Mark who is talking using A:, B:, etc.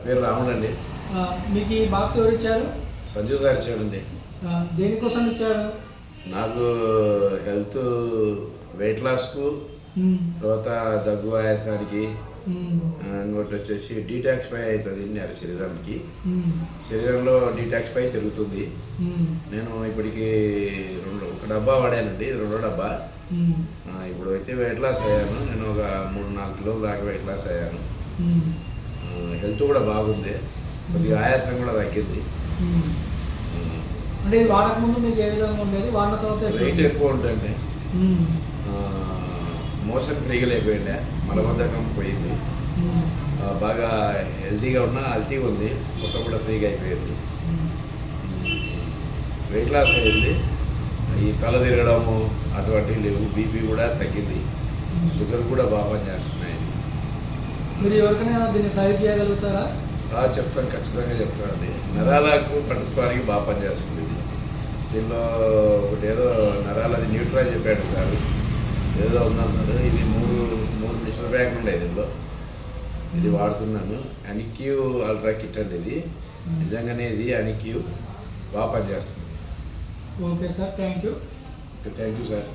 A: పేరు రాముడు అండి.
B: మీకు ఈ బాక్స్ ఎవరు ఇచ్చారు?
A: సంజీవ్ సార్ ఇచ్చాడండి.
B: దేనికోసం ఇచ్చాడు?
A: నాకు హెల్త్ వెయిట్ లాస్కు, తర్వాత దగ్గు ఆయాసానికి, ఇంకోటి వచ్చేసి డీటాక్సిఫై అవుతుంది శరీరానికి. శరీరంలో డీటాక్సిఫై జరుగుతుంది. నేను ఇప్పటికి ఒక డబ్బా వాడానండి, ఇది రెండో డబ్బా. ఇప్పుడు అయితే వెయిట్ లాస్ అయ్యాను. నేను ఒక 3-4 కిలోల దాకా వెయిట్ లాస్ అయ్యాను. హెల్త్ కూడా బాగుంది, కొద్దిగా ఆయాసం కూడా తగ్గింది.
B: అంటే ఇది వాడకముందు మీకు ఏ విధంగా ఉండేది? వాడిన తర్వాత
A: వెయిట్ ఎక్కువ ఉంటుంది, మోషన్ ఫ్రీగా లేకపోయిండే, మలబద్ధకం పోయింది, బాగా హెల్తీగా ఉన్నా హెల్తీగా ఉంది, మొత్తం కూడా ఫ్రీగా అయిపోయింది, వెయిట్ లాస్ అయింది. ఈ తల తిరగడము అటువంటివి లేవు, బీపీ కూడా తగ్గింది, షుగర్ కూడా బాగా పనిచేస్తున్నాయి.
B: మీరు ఎవరికైనా దీన్ని సజెస్ట్ చేయగలుగుతారా?
A: చెప్తాను, ఖచ్చితంగా చెప్తానండి. నరాలకు పట్టుకోవడానికి బాగా పనిచేస్తుంది. దీనిలో ఒకటి ఏదో నరాలది న్యూట్రాల్ చెప్పాడు సార్, ఏదో ఉందన్నాడు. ఇది మూడు మిషన్ బ్యాగులు ఉన్నాయి దీనిలో. ఇది వాడుతున్నాను. అనిక్యూ అల్ట్రా కిట్ అండి ఇది. నిజంగానే ఇది అనిక్యూ బాగా పనిచేస్తుంది.
B: Okay sir, thank you.
A: Thank you sir.